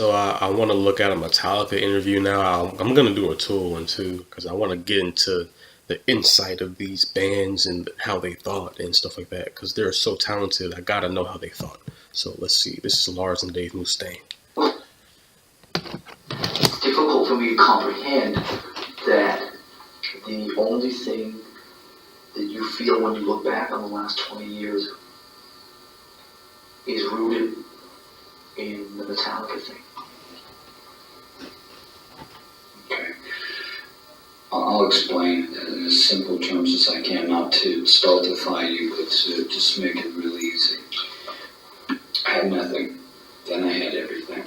So I want to look at a Metallica interview now. I'm gonna do a tool one too because I want to get into the insight of these bands and how they thought and stuff like that because they're so talented. I gotta know how they thought. So let's see. This is Lars and Dave Mustaine. It's difficult for me to comprehend that the only thing that you feel when you look back on the last 20 years is rooted in the Metallica thing. Okay. I'll explain in as simple terms as I can, not to stultify you, but to just make it really easy. I had nothing, then I had everything,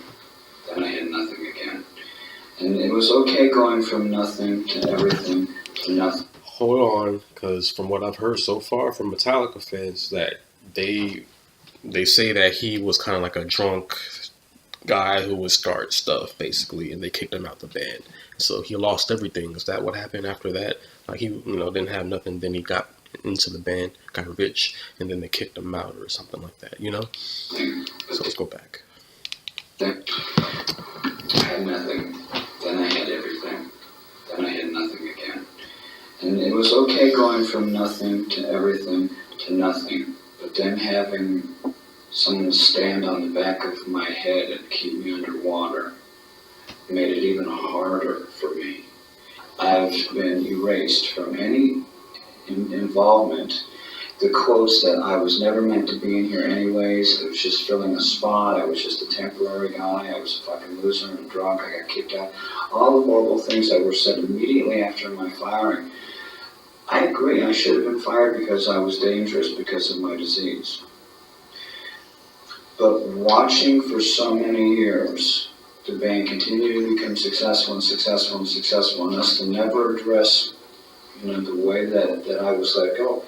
then I had nothing again. And it was okay going from nothing to everything to nothing. Hold on, because from what I've heard so far from Metallica fans, that they say that he was kind of like a drunk guy who would start stuff basically, and they kicked him out the band. So he lost everything. Is that what happened after that? Like he, didn't have nothing. Then he got into the band, got rich, and then they kicked him out or something like that. So let's go back. I had nothing, then I had everything, then I had nothing again. And it was okay going from nothing to everything to nothing, but then having someone stand on the back of my head and keep me underwater made it even harder for me. I've been erased from any involvement. The quotes that I was never meant to be in here anyways, it was just filling a spot, I was just a temporary guy, I was a fucking loser and drunk, I got kicked out. All the horrible things that were said immediately after my firing. I agree, I should have been fired because I was dangerous because of my disease. But watching for so many years, the band continue to become successful and successful and successful, and us to never address, the way that I was let go.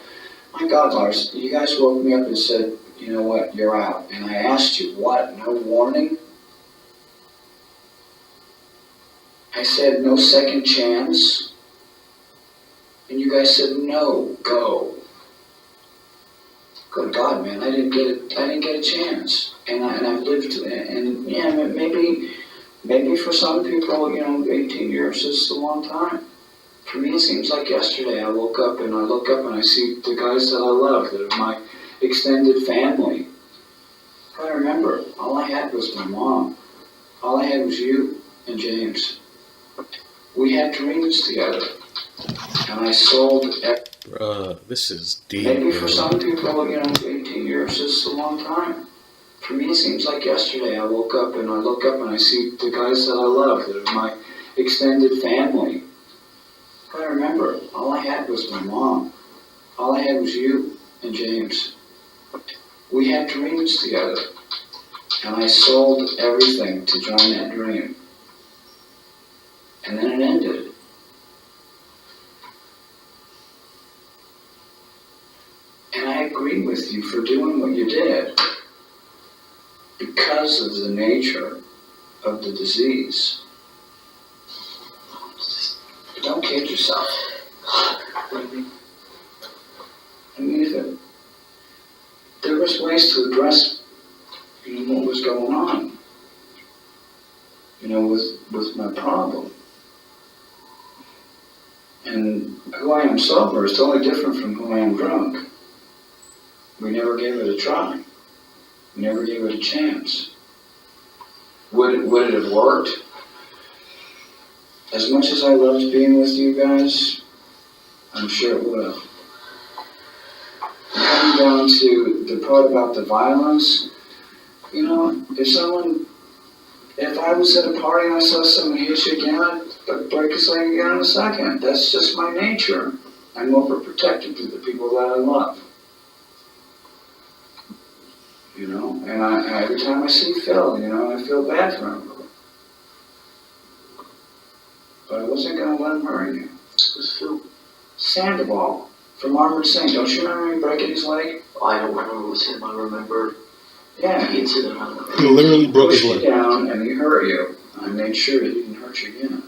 My God, Lars, you guys woke me up and said, you know what, you're out. And I asked you, what, no warning? I said, no second chance? And you guys said, no, go. Good God, man, I didn't get a chance. And I've lived, and yeah, maybe for some people, 18 years is a long time. For me, it seems like yesterday. I look up and I see the guys that I love, that are my extended family. I remember, all I had was my mom. All I had was you and James. We had dreams together. And I sold... This is deep. Maybe for some people, 18 years is a long time. For me, it seems like yesterday. I look up and I see the guys that I love, that are my extended family. I remember, all I had was my mom. All I had was you and James. We had dreams together. And I sold everything to join that dream. And then it ended. And I agree with you for doing what you did because of the nature of the disease. Don't kid yourself. I mean, there was ways to address, what was going on, with my problem. And who I am sober is totally different from who I am drunk. We never gave it a try. We never gave it a chance. Would it have worked? As much as I loved being with you guys, I'm sure it would have. Coming down to the part about the violence, if I was at a party and I saw someone hit you again, I'd break his leg again in a second. That's just my nature. I'm overprotective to the people that I love. And every time I see Phil, I feel bad for him. But I wasn't going to let him hurt you. Who's Phil? Sandoval from Armored Saint. Don't you remember him breaking his leg? I don't remember it was him. I remember the incident. He literally broke his leg. He pushed you down and he hurt you. I made sure he didn't hurt you again.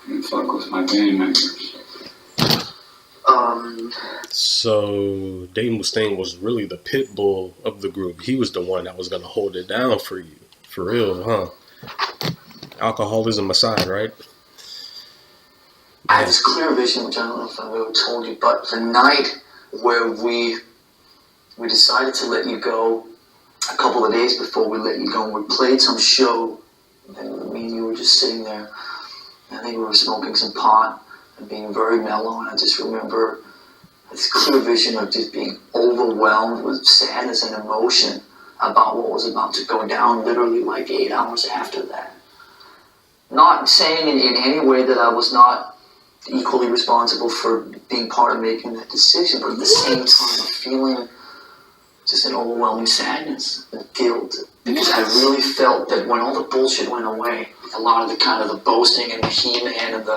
You fuck with my band members. So Dave Mustaine was really the pit bull of the group. He was the one that was gonna hold it down for you, for real, huh? Alcoholism aside, right? I had this clear vision, which I don't know if I've ever told you, but the night where we decided to let you go, a couple of days before we let you go, we played some show, and me and you were just sitting there. I think we were smoking some pot and being very mellow, and I just remember this clear vision of just being overwhelmed with sadness and emotion about what was about to go down literally like 8 hours after that. Not saying in any way that I was not equally responsible for being part of making that decision, but at the same time feeling just an overwhelming sadness and guilt, because I really felt that when all the bullshit went away, a lot of the kind of the boasting and the He-Man and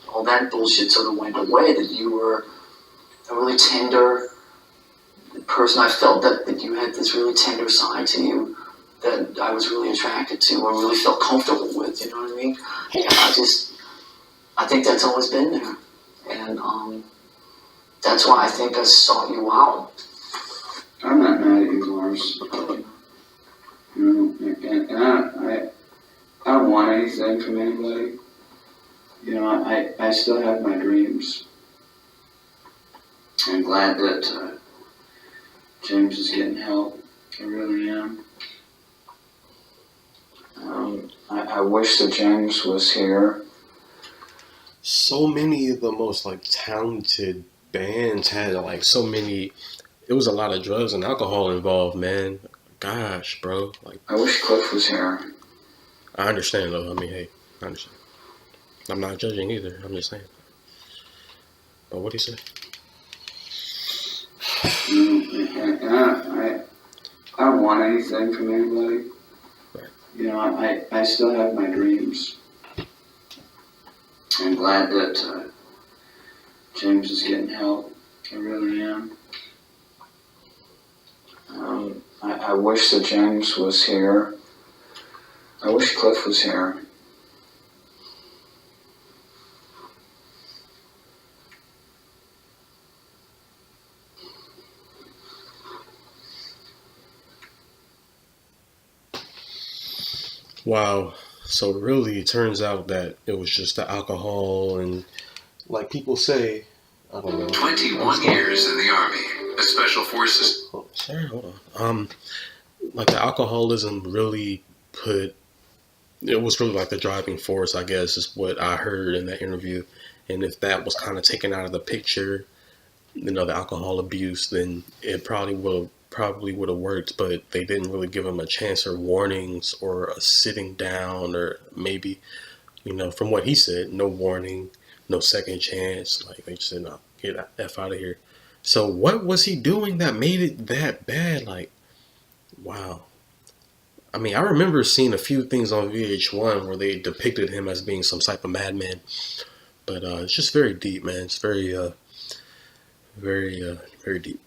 all that bullshit sort of went away, that you were a really tender person. I felt that you had this really tender side to you that I was really attracted to or really felt comfortable with, you know what I mean? And I think that's always been there. And that's why I think I sought you out. I'm not mad at you, Lars. You know, and I don't want anything from anybody. You know, I still have my dreams. I'm glad that James is getting help. I really am. I wish that James was here. So many of the most like talented bands had like so many. It was a lot of drugs and alcohol involved, man. Gosh, bro. Like, I wish Cliff was here. I understand though. I mean, hey, I understand. I'm not judging either. I'm just saying. But what do you say? You know, and I don't want anything from anybody. Right. You know, I still have my dreams. I'm glad that James is getting help. I really am. I wish that James was here. I wish Cliff was here. Wow. So really, it turns out that it was just the alcohol and, like people say, I don't know. 21 years in the Army, the Special Forces. Oh, sorry, hold on. Like the alcoholism really put. It was really like the driving force, I guess, is what I heard in that interview. And if that was kind of taken out of the picture, the alcohol abuse, then it probably would have worked. But they didn't really give him a chance or warnings or a sitting down or maybe, from what he said, no warning, no second chance. Like they just said, no, get the F out of here. So what was he doing that made it that bad? Like, wow. I mean, I remember seeing a few things on VH1 where they depicted him as being some type of madman, but it's just very deep, man. It's very, very deep.